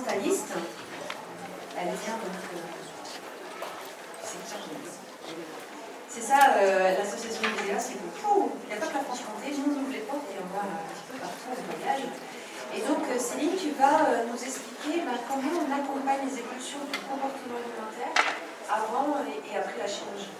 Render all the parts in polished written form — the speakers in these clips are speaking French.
environnementaliste. Elle vient donc... c'est ça, l'association IDEA, c'est que il n'y a pas que la Franche-Comté, nous on ouvre les portes et on va un petit peu partout en voyage. Et donc Céline, tu vas nous expliquer comment on accompagne les évolutions du comportement alimentaire avant et après la chirurgie.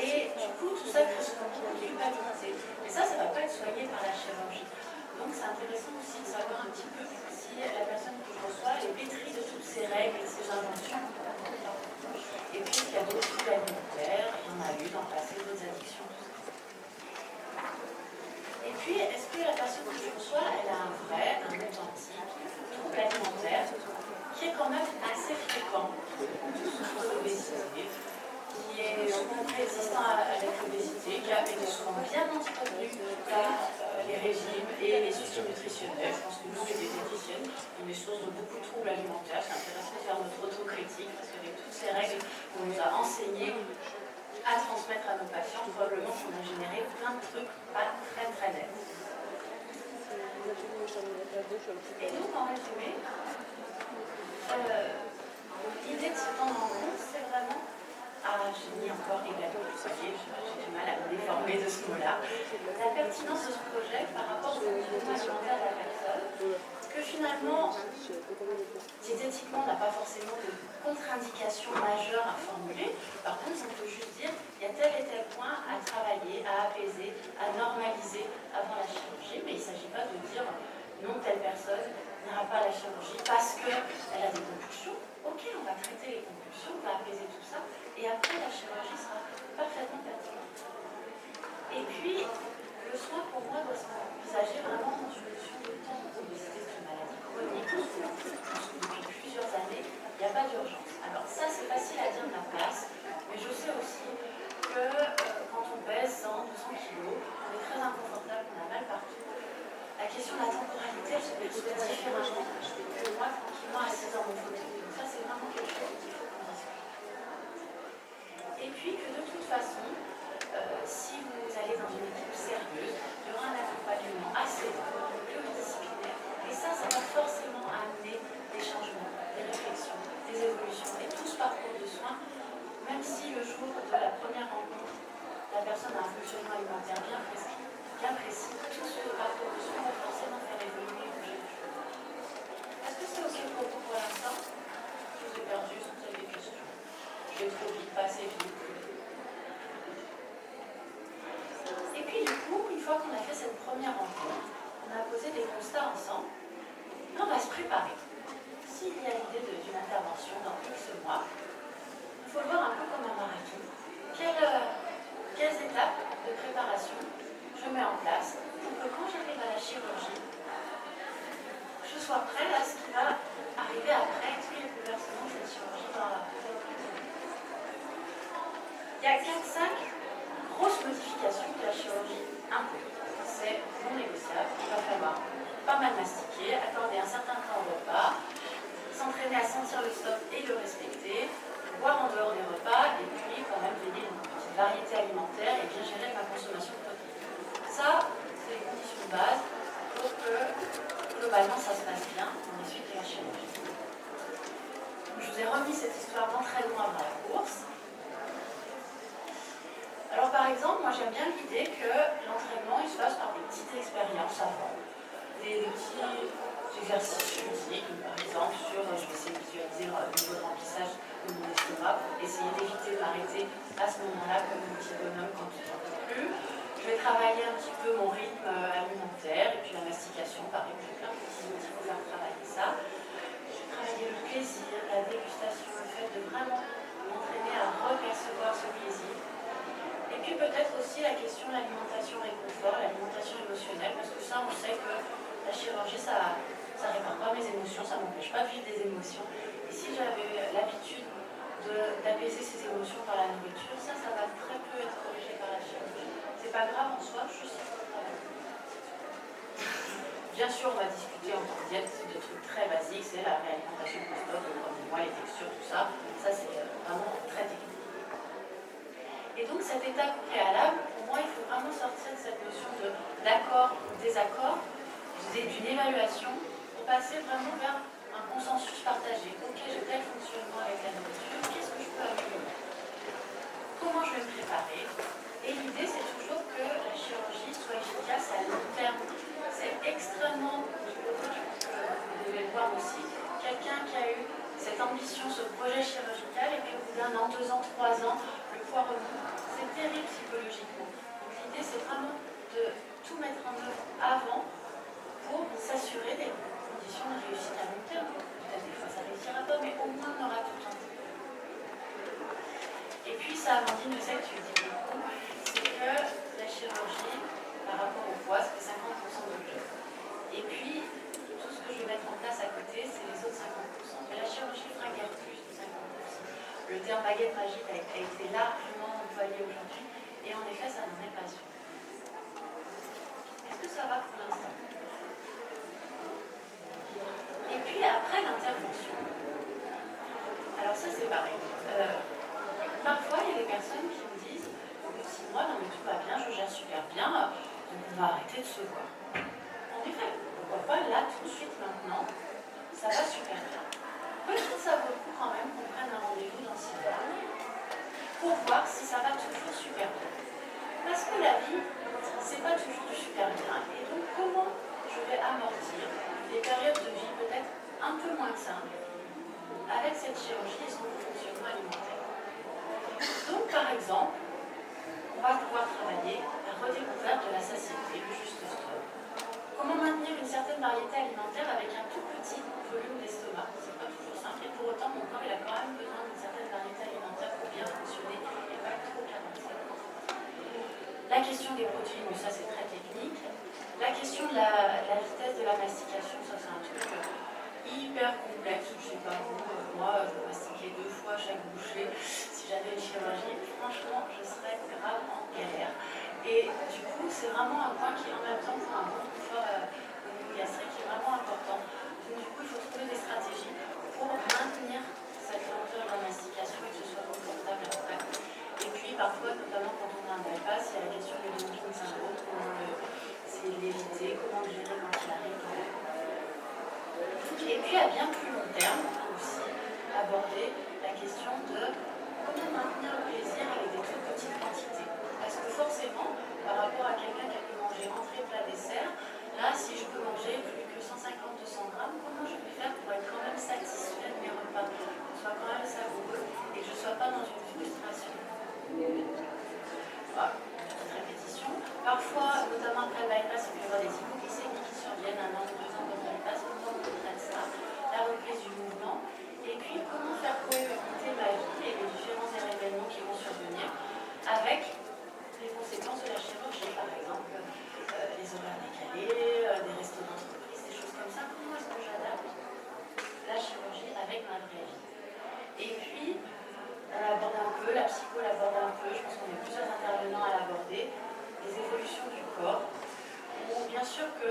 Et du coup, tout ça crée ce qu'on appelle la culpabilité. Et ça ne va pas être soigné par la chirurgie. Donc c'est intéressant aussi de savoir un petit peu si la personne que je reçois est pétrie de toutes ces règles et de ces inventions. Et puis il y a d'autres troubles alimentaires, il y en a eu dans le passé, d'autres addictions. Et puis, est-ce que la personne que je reçois, elle a un vrai, un authentique trouble alimentaire qui est quand même assez fréquent, qui souffre d'obésité, qui est souvent résistant avec l'obésité, qui a été souvent bien entretenu par les régimes et les suivis nutritionnels. Je pense que nous, les diététiciennes, on est source de beaucoup de troubles alimentaires. C'est intéressant de faire notre autocritique parce qu'avec toutes ces règles qu'on nous a enseignées à transmettre à nos patients, probablement qu'on a généré plein de trucs pas très très nets. Et donc, en résumé, l'idée de se prendre en compte, c'est vraiment, j'ai mis encore également, vous voyez, j'ai du mal à me déformer de ce mot-là, la pertinence de ce projet par rapport au comportement alimentaire de la personne, que finalement, diététiquement, on n'a pas forcément de contre-indication majeure à formuler. Par contre, on peut juste dire il y a tel et tel point à travailler, à apaiser, à normaliser avant la chirurgie, mais il ne s'agit pas de dire non, telle personne n'ira pas à la chirurgie parce qu'elle a des compulsions. Ok, on va traiter les compulsions, on va apaiser tout ça, et après la chirurgie sera parfaitement pertinente. Et puis, le soin pour moi doit s'envisager vraiment dans une notion de temps. L'obésité, c'est une maladie chronique, depuis plusieurs années, il n'y a pas d'urgence. Alors ça, c'est facile à dire de ma place, mais je sais aussi que quand on pèse 100, 200 kilos, on est très inconfortable, on a mal partout. La question de la temporalité, elle se perçoit différemment que moi, tranquillement, assise dans mon fauteuil. Donc ça, c'est vraiment quelque chose qu'il faut qu'on discute. Et puis que de toute façon, si vous allez dans une équipe sérieuse, il y aura un accompagnement assez pluridisciplinaire. Et ça va forcément amener des changements, des réflexions, des évolutions. Et tout ce parcours de soins, même si le jour de la première rencontre, la personne a un fonctionnement alimentaire bien précis, tout ce parcours de soins va forcément faire évoluer et bouger les choses. Est-ce que c'est aussi le propos pour l'instant? Je vous ai perdu, si vous avez des questions. Je vais trop vite, pas assez vite. Et puis du coup, une fois qu'on a fait cette première rencontre, on a posé des constats ensemble, on va se préparer. S'il y a l'idée d'une intervention dans X mois, il faut le voir un peu comme un marathon. Quelles étapes de préparation je mets en place pour que quand j'arrive à la chirurgie, je sois prête à ce qui va arriver après tous les bouleversements que cette chirurgie va apporter. Il y a 4-5 grosses modifications que la chirurgie impose. C'est non négociable, il va falloir pas mal mastiquer, accorder un certain temps au repas, s'entraîner à sentir le stop et le respecter, boire en dehors des repas, et puis quand même veiller une petite variété alimentaire et bien gérer ma consommation de protéines. Ça, c'est les conditions de base pour que globalement ça se passe bien dans les suites de la chirurgie. Je vous ai remis cette histoire d'entraînement avant la course. Alors par exemple, moi j'aime bien l'idée que l'entraînement il se fasse par des petites expériences avant, des petits exercices physiques, par exemple sur, je vais essayer de visualiser le niveau de remplissage de mon estomac pour essayer d'éviter de m'arrêter à ce moment-là comme un petit bonhomme quand il n'en peut plus. Je vais travailler un petit peu mon rythme alimentaire et puis la mastication, pareil, j'ai plein de petits outils pour faire travailler ça. Je vais travailler le plaisir, la dégustation, le fait de vraiment m'entraîner à repercevoir ce plaisir. Et puis peut-être aussi la question de l'alimentation réconfort, l'alimentation émotionnelle, parce que ça, on sait que la chirurgie, ça répare pas mes émotions, ça m'empêche pas de vivre des émotions. Et si j'avais l'habitude d'apaiser ces émotions par la nourriture, ça va très peu être corrigé par la chirurgie. C'est pas grave en soi, juste il faut le travailler. Bien sûr, on va discuter en tant que diète de trucs très basiques, c'est la réalimentation post-op, le premier mois, les textures, tout ça. Ça, c'est vraiment très technique. Et donc, cette étape préalable, pour moi, il faut vraiment sortir de cette notion d'accord ou désaccord, d'une évaluation, pour passer vraiment vers un consensus partagé. Ok, j'ai tel fonctionnement avec la nourriture, qu'est-ce que je peux améliorer? Comment je vais me préparer? Et l'idée, c'est toujours que la chirurgie soit efficace à long terme. C'est extrêmement, vous devez le voir aussi, quelqu'un qui a eu cette ambition, ce projet chirurgical, et puis au bout d'1 an, 2 ans, 3 ans, le poids remonte. C'est terrible psychologiquement. Donc l'idée, c'est vraiment de tout mettre en œuvre avant pour s'assurer des conditions de réussite à long terme. Peut-être des fois ça ne réussira pas, mais au moins on aura tout tenté. Et puis ça, Amandine, je sais que tu le dis beaucoup, c'est que la chirurgie, par rapport au poids, ça fait 50% du job. Et puis, tout ce que je vais mettre en place à côté, c'est les autres 50%. Mais la chirurgie fera guère plus de 50%. Le terme baguette magique a été largement employé aujourd'hui, et en effet, ça n'en est pas sûr. Est-ce que ça va pour l'instant? Et puis après l'intervention, alors ça c'est pareil. Parfois il y a des personnes qui me disent 6 mois, non mais tout va bien, je gère super bien, donc on va arrêter de se voir. En effet, pourquoi pas là tout de suite maintenant, ça va super bien. Peut-être ça vaut le coup quand même qu'on prenne un rendez-vous dans 6 mois pour voir si ça va toujours super bien. Parce que la vie, c'est pas toujours du super bien. Et donc comment je vais amortir des périodes de vie peut-être un peu moins simples avec cette chirurgie et son fonctionnement alimentaire. Donc par exemple, on va pouvoir travailler la redécouverte de la satiété, le juste stock. Comment maintenir une certaine variété alimentaire avec un tout petit volume d'estomac. C'est pas toujours simple et pour autant mon corps il a quand même besoin d'une certaine variété alimentaire pour bien fonctionner et pas trop carencer. La question des protéines, mais ça c'est très technique. La question de la vitesse de la mastication, ça c'est un truc hyper complexe. Je sais pas vous, moi je mastiquais 2 fois chaque bouchée. Si j'avais une chirurgie, franchement je serais grave en galère. Et du coup c'est vraiment un point qui en même temps pour un bon confort au niveau gastrique qui est vraiment important. Donc du coup il faut trouver des stratégies pour maintenir cette lenteur de la mastication et que ce soit confortable après. Et puis parfois, notamment quand on a un bypass, il y a la question du dumping syndrome, comment l'éviter, comment le gérer quand il arrive. Et puis à bien plus long terme, on peut aussi aborder la question de comment maintenir le plaisir avec des toutes petites quantités. Parce que forcément, par rapport à quelqu'un qui a pu manger entrée, plat, dessert, là si je peux manger plus que 150-200 grammes, comment je vais faire pour être quand même satisfait de mes repas, que ce soit quand même savoureux et que je ne sois pas dans une frustration. Voilà, petite répétition. Parfois, notamment après le bypass, il peut y avoir des hypoglycémies qui surviennent 1 an ou 2 ans de bypass. Comment on traite ça? La reprise du mouvement. Et puis, comment faire cohabiter ma vie et les différents événements qui vont survenir avec les conséquences de la chirurgie, par exemple, les horaires décalés, des restos d'entreprise, des choses comme ça. Comment est-ce que j'adapte la chirurgie avec ma vraie vie? Et puis, on l'aborde un peu, la psycho l'aborde un peu, je pense qu'on est plusieurs intervenants à l'aborder, les évolutions du corps, où bien sûr que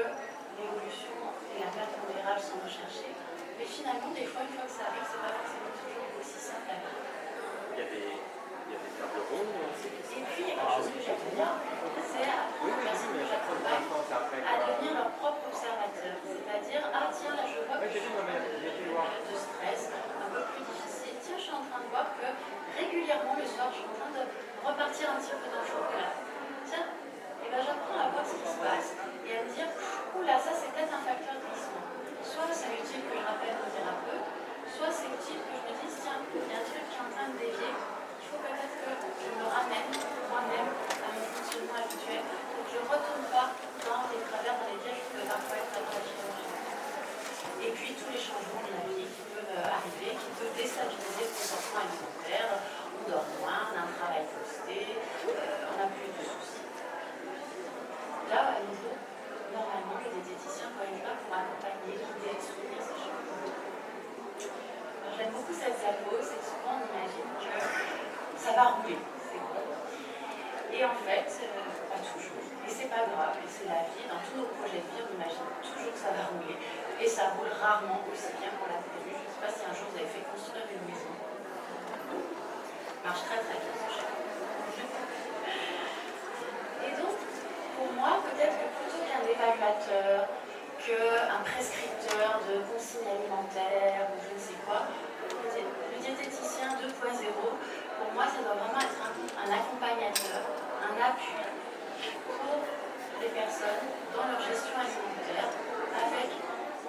l'évolution et la perte pondérale sont recherchées, mais finalement, des fois, une fois que ça arrive, c'est pas forcément toujours aussi simple à vivre. Il y a des tables rondes aussi. Et puis, il y a quelque chose que j'aime bien, c'est apprendre aux personnes que j'accompagne à devenir leur propre observateur. C'est-à-dire, ah tiens, là je vois que je suis en période de stress, un peu plus difficile. Tiens, je suis en train de voir que régulièrement le soir, je suis en train de repartir un petit peu dans le chocolat. Tiens, et ben j'apprends à voir ce qui se passe et à me dire, oula, ça c'est peut-être un facteur de glissement. Soit c'est utile que je rappelle mon thérapeute, soit c'est utile que je me dise, tiens, il y a un truc qui est en train de dévier. Il faut peut-être que je me ramène moi-même à mon fonctionnement habituel, pour que je ne retourne pas dans les travers dans lesquels je peux parfois être dans la chirurgie. Et puis tous les changements de la vie qui peuvent arriver, qui peuvent déstabiliser le comportement alimentaire. On dort moins, on a un travail posté, on a plus de soucis. Là, à nouveau, normalement, les diététiciens doivent être là pour accompagner, guider, soutenir ces changements. J'aime beaucoup cette diapo, c'est que souvent on imagine que ça va rouler, c'est bon. Et en fait, pas toujours. Et c'est pas grave, et c'est la vie. Dans tous nos projets de vie, on imagine toujours que ça va rouler. Et ça roule rarement aussi bien qu'on l'a prévu. Je ne sais pas si un jour vous avez fait construire une maison. Ça marche très très bien, ce chef. Et donc, pour moi, peut-être que plutôt qu'un évaluateur, qu'un prescripteur de consignes alimentaires ou je ne sais quoi, le diététicien 2.0, pour moi, ça doit vraiment être un accompagnateur, un appui pour les personnes dans leur gestion alimentaire, avec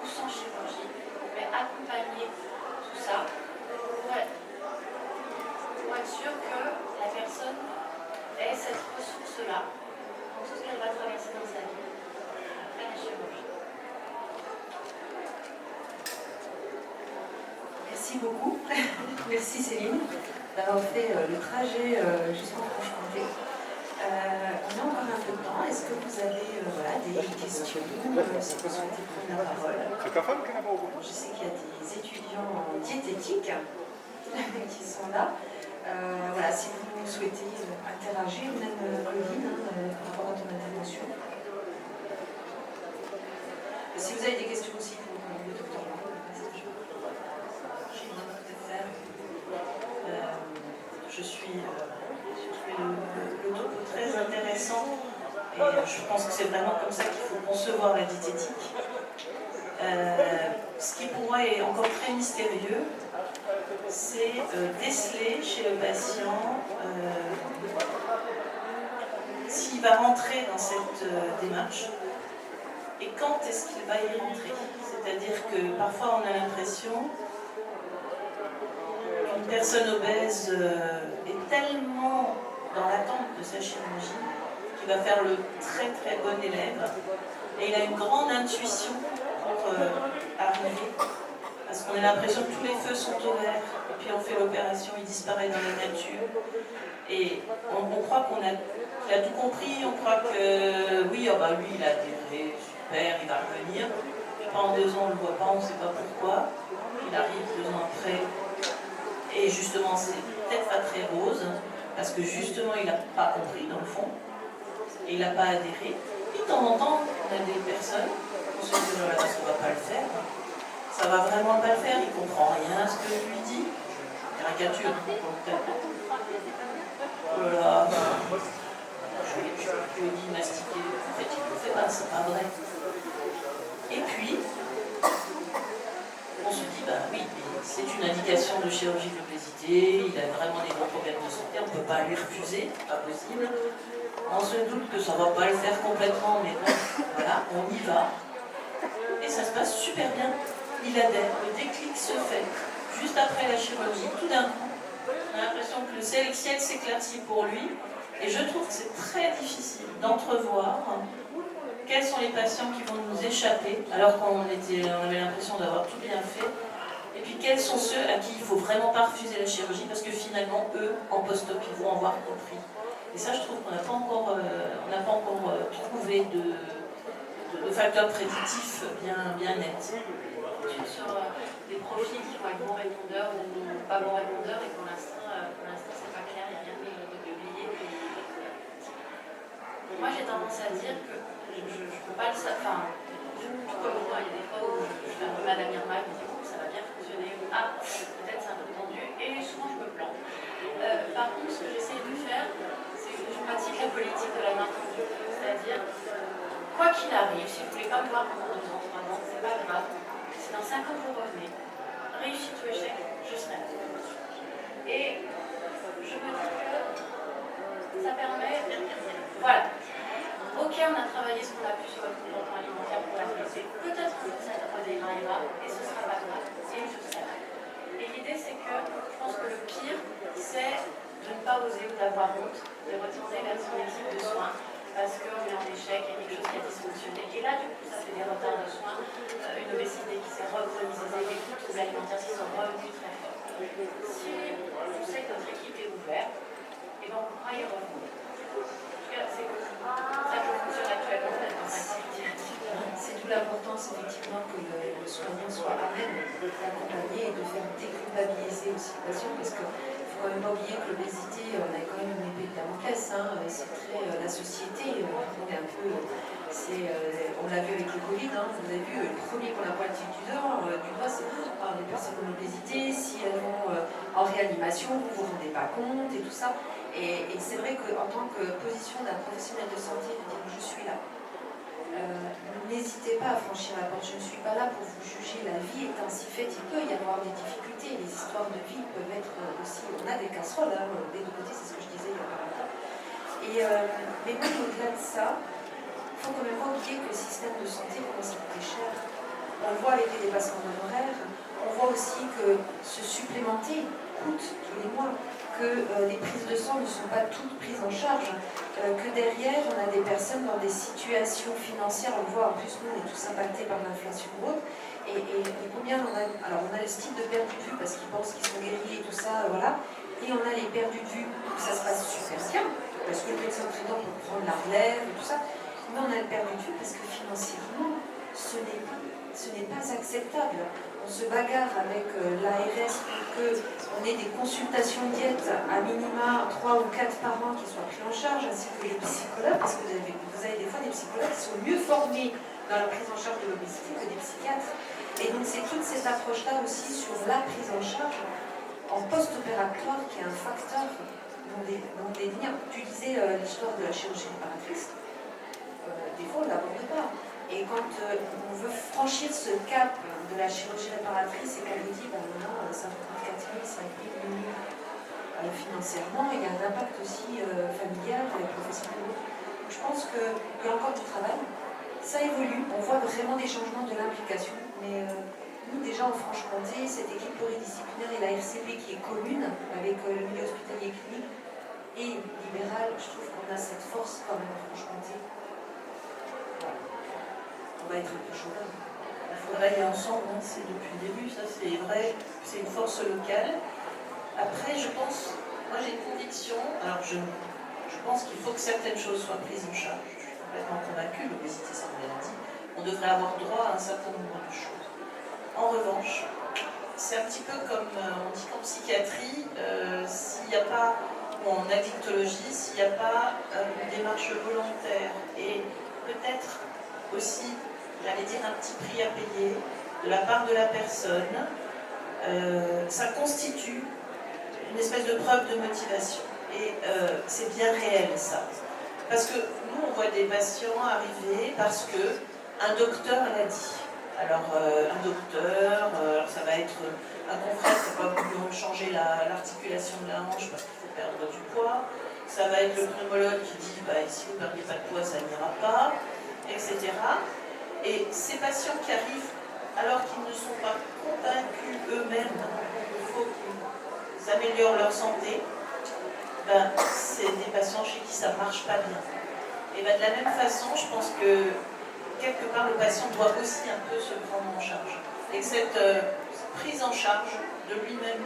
ou sans chirurgie, mais accompagner tout ça pour être sûr que la personne ait là, dans tout ce qu'elle va traverser dans sa vie, après la chirurgie. Merci beaucoup. Merci Céline d'avoir fait le trajet jusqu'en Franche-Comté. On a encore un peu de temps. Est-ce que vous avez voilà, des questions si vous souhaitez prendre la parole? Je sais qu'il y a des étudiants en diététique qui sont là. Voilà, si vous souhaitez interagir, même Claudine, par rapport à ton intervention. Si vous avez des questions aussi pour le docteur je suis le topo très intéressant et je pense que c'est vraiment comme ça qu'il faut concevoir la diététique. Ce qui pour moi est encore très mystérieux, c'est déceler chez le patient s'il va rentrer dans cette démarche et quand est-ce qu'il va y rentrer. C'est-à-dire que parfois on a l'impression qu'une personne obèse est tellement dans l'attente de sa chirurgie qu'il va faire le très très bon élève et il a une grande intuition pour arriver parce qu'on a l'impression que tous les feux sont au vert et puis on fait l'opération, il disparaît dans la nature et on croit qu'il a tout compris, on croit que oui, oh bah lui il a adhéré, super, il va revenir. En 2 ans, on ne le voit pas, on ne sait pas pourquoi. Il arrive 2 ans après. Et justement, c'est peut-être pas très rose, parce que justement, il n'a pas compris dans le fond. Et il n'a pas adhéré. Puis de temps en temps, on a des personnes, on se dit, ça ne va pas le faire. Ça va vraiment pas le faire, il ne comprend rien à ce que je lui dis. Caricature. Voilà. Je lui dis mastiquer. En fait, il ne le fait pas, c'est pas vrai. Et puis, on se dit, ben oui, c'est une indication de chirurgie de l'obésité, il a vraiment des gros problèmes de santé, on ne peut pas lui refuser, c'est pas possible. On se doute que ça ne va pas le faire complètement, mais bon, voilà, on y va. Et ça se passe super bien. Il adhère, le déclic se fait. Juste après la chirurgie, tout d'un coup, on a l'impression que le ciel s'éclaircit pour lui. Et je trouve que c'est très difficile d'entrevoir quels sont les patients qui vont nous échapper alors qu'on avait l'impression d'avoir tout bien fait. Et puis quels sont ceux à qui il ne faut vraiment pas refuser la chirurgie parce que finalement, eux, en post-op, ils vont avoir compris. Et ça, je trouve qu'on n'a pas encore, trouvé de facteurs prédictifs bien nets. Sur des profils qui vont être bons répondeurs ou pas bons répondeurs et pour l'instant, c'est pas clair, il n'y a rien de publié. Moi, j'ai tendance à dire que je ne peux pas le savoir. Enfin, tout comme moi, il y a des fois où je fais un peu Madame Irma, je me dis, ça va bien fonctionner, ou ah, peut-être c'est un peu tendu, et souvent je me plante. Par contre, ce que j'essaie de faire, c'est que je pratique la politique de la main tendue. C'est-à-dire, quoi qu'il arrive, si vous ne voulez pas me voir pendant 2 ans, 3 ans, c'est pas grave. Si dans 5 ans vous revenez, réussite ou échec, je serai là. Et je me dis que ça permet. Voilà. Ok, on a travaillé ce qu'on a pu sur le comportement alimentaire pour la blesser. Peut-être que ça redémarrera et ce sera pas grave. Et je serai là. Et l'idée, c'est que je pense que le pire, c'est de ne pas oser ou d'avoir honte, de retourner vers son équipe de soins parce qu'on est en échec, il y a quelque chose qui a dysfonctionné. Et là, du coup, ça fait des retards de soins, une obésité qui s'est rechronisée, des troubles alimentaires qui sont revenus très forts. Si vous savez que notre équipe est ouverte, et donc on pourra y revenir. C'est comme ça que fonctionne actuellement dans c'est d'où l'importance effectivement que le soignant soit à même d'accompagner et de faire déculpabiliser aussi le patient parce qu'il ne faut quand même pas oublier que l'obésité, on a quand même une épée de Damoclès, c'est très la société, on est un peu, on l'a vu avec le Covid, vous avez vu, le premier qu'on a pointé du doigt, c'est les personnes en obésité, si elles vont en réanimation, vous ne vous rendez pas compte et tout ça. Et c'est vrai qu'en tant que position d'un professionnel de santé, de dire je suis là. N'hésitez pas à franchir la porte, je ne suis pas là pour vous juger, la vie est ainsi faite, il peut y avoir des difficultés, les histoires de vie peuvent être aussi, on a des casseroles, des deux côtés, c'est ce que je disais il y a pas longtemps. Mais même au-delà de ça, il ne faut quand même pas oublier que le système de santé commence à coûter cher. On voit avec les dépassements d'honoraires, on voit aussi que se supplémenter coûte tous les mois, que les prises de sang ne sont pas toutes prises en charge, que derrière on a des personnes dans des situations financières, on le voit en plus nous on est tous impactés par l'inflation ou autre, et combien on a, alors on a le style de perte de vue parce qu'ils pensent qu'ils sont guéris et tout ça, voilà, et on a les perdus de vue où ça se passe super bien, parce que le médecin traitant peut prendre la relève et tout ça, mais on a le perdu de vue parce que financièrement ce n'est pas acceptable. On se bagarre avec l'ARS pour qu'on ait des consultations diètes à minima 3 ou 4 par an qui soient prises en charge, ainsi que les psychologues, parce que vous avez des fois des psychologues qui sont mieux formés dans la prise en charge de l'obésité que des psychiatres. Et donc c'est toute cette approche-là aussi sur la prise en charge en post-opératoire qui est un facteur dans des liens. Tu disais l'histoire de la chirurgie réparatrice, des fois on ne l'aborde pas. Et quand on veut franchir ce cap de la chirurgie réparatrice et qu'on vous dit, maintenant, ça vous coûte 4 000, 5 000, 1 000 financièrement, il y a un impact aussi familial et professionnel. Donc, je pense qu'il y a encore du travail. Ça évolue, on voit vraiment des changements de l'implication. Mais nous, déjà en Franche-Comté, cette équipe pluridisciplinaire et la RCP qui est commune avec le milieu hospitalier clinique et libéral, je trouve qu'on a cette force quand même en Franche-Comté. On va être un peu chauvin. Il faut travailler ensemble, hein, c'est depuis le début, ça c'est vrai, c'est une force locale. Après, je pense, moi j'ai une conviction, alors je pense qu'il faut que certaines choses soient prises en charge. Je suis complètement convaincue, l'obésité c'est une maladie, on devrait avoir droit à un certain nombre de choses. En revanche, c'est un petit peu comme on dit qu'en psychiatrie, s'il n'y a pas, ou en addictologie, s'il n'y a pas une démarche volontaire et peut-être aussi, j'allais dire, un petit prix à payer de la part de la personne, ça constitue une espèce de preuve de motivation. Et c'est bien réel, ça. Parce que nous, on voit des patients arriver parce qu'un docteur l'a dit. Alors, un docteur, alors ça va être un confrère qui va vouloir changer l'articulation de la hanche parce qu'il faut perdre du poids. Ça va être le pneumologue qui dit, si vous ne perdez pas de poids, ça n'ira pas, etc. Et ces patients qui arrivent alors qu'ils ne sont pas convaincus eux-mêmes qu'il faut qu'ils améliorent leur santé, c'est des patients chez qui ça ne marche pas bien. Et de la même façon, je pense que quelque part le patient doit aussi un peu se prendre en charge. Et que cette prise en charge de lui-même,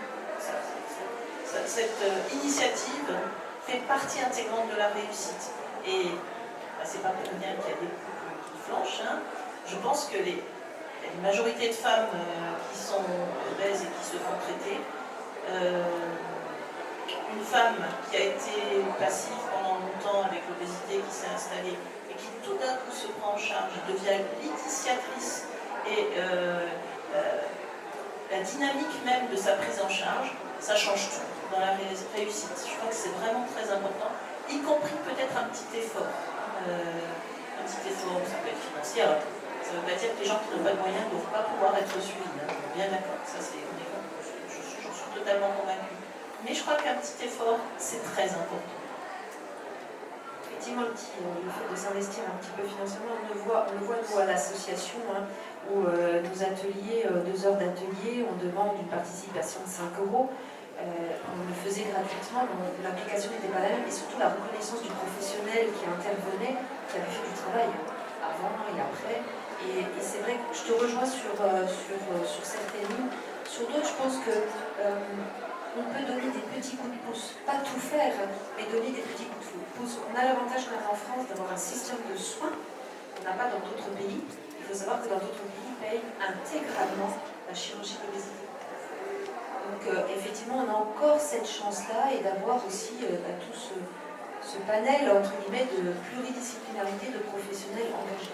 cette initiative fait partie intégrante de la réussite. Et c'est pas pour rien qu'il y a des couples qui flanchent. Hein. Je pense que il y a une majorité de femmes qui sont obèses et qui se font traiter. Une femme qui a été passive pendant longtemps avec l'obésité, qui s'est installée et qui tout d'un coup se prend en charge, devient l'initiatrice et la dynamique même de sa prise en charge, ça change tout dans la réussite. Je crois que c'est vraiment très important, y compris peut-être un petit effort. Un petit effort, ça peut être financier. Alors, ça ne veut pas dire que les gens qui n'ont pas de moyens ne doivent pas pouvoir être suivis. Hein. Bien d'accord, ça c'est j'en suis totalement convaincue. Mais je crois qu'un petit effort, c'est très important. Effectivement, le fait de s'investir un petit peu financièrement, on le voit nous à l'association, hein, où nos ateliers, 2 heures d'atelier, on demande une participation de 5 €. On le faisait gratuitement, l'application n'était pas la même, et surtout la reconnaissance du professionnel qui intervenait, qui avait fait du travail avant et après. Et c'est vrai que je te rejoins sur certaines lignes. Sur d'autres, je pense que on peut donner des petits coups de pouce, pas tout faire, mais donner des petits coups de pouce. On a l'avantage quand même en France d'avoir un système de soins qu'on n'a pas dans d'autres pays. Il faut savoir que dans d'autres pays, ils payent intégralement la chirurgie d'obésité. Donc effectivement, on a encore cette chance-là et d'avoir aussi tout ce panel, entre guillemets, de pluridisciplinarité de professionnels engagés.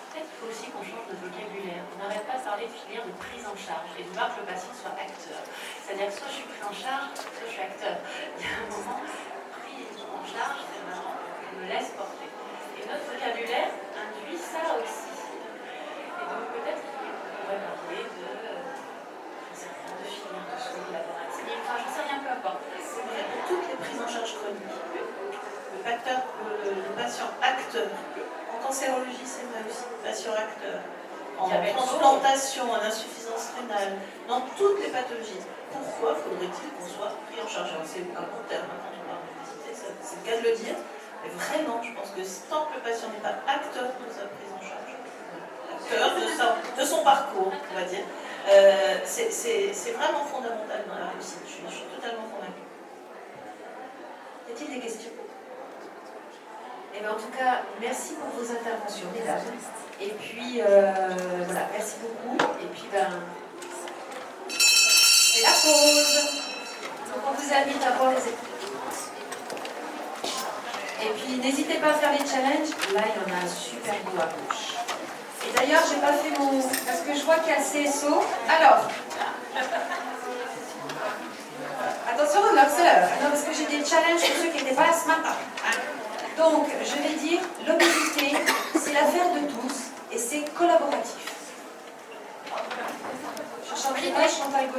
Peut-être qu'il faut aussi qu'on change de vocabulaire. On n'arrête pas de parler de filière de prise en charge et de voir que le patient soit acteur. C'est-à-dire que soit je suis pris en charge, soit je suis acteur. Il y a un moment, prise en charge, c'est vraiment je me laisse porter. Et notre vocabulaire induit ça aussi. Et donc peut-être qu'on pourrait parler de filière de soins collaboratifs, enfin je ne sais rien, peu importe. Pour toutes les prises en charge chroniques, le patient acteur. En cancérologie, c'est vrai aussi, patient acteur. en transplantation, en insuffisance rénale, dans toutes les pathologies. Pourquoi faudrait-il qu'on soit pris en charge? C'est un bon terme quand on parle d'obésité, c'est le cas de le dire. Mais vraiment, je pense que tant que le patient n'est pas acteur de sa prise en charge, acteur de son parcours, on va dire, c'est vraiment fondamental dans la réussite. Je suis totalement convaincue. Y a-t-il des questions? Eh bien, en tout cas, merci pour vos interventions, mesdames. Et puis, voilà, merci beaucoup. Et puis, c'est la pause. Donc, on vous invite à voir les épreuves. Et puis, n'hésitez pas à faire les challenges. Là, il y en a un super beau à gauche. Et d'ailleurs, j'ai pas fait mon... Parce que je vois qu'il y a le CSO. Alors... Attention, l'heure. Non, parce que j'ai des challenges pour ceux qui n'étaient pas là ce matin. Donc, je vais dire, l'obésité, c'est l'affaire de tous et c'est collaboratif. Je chante Chantal Goya.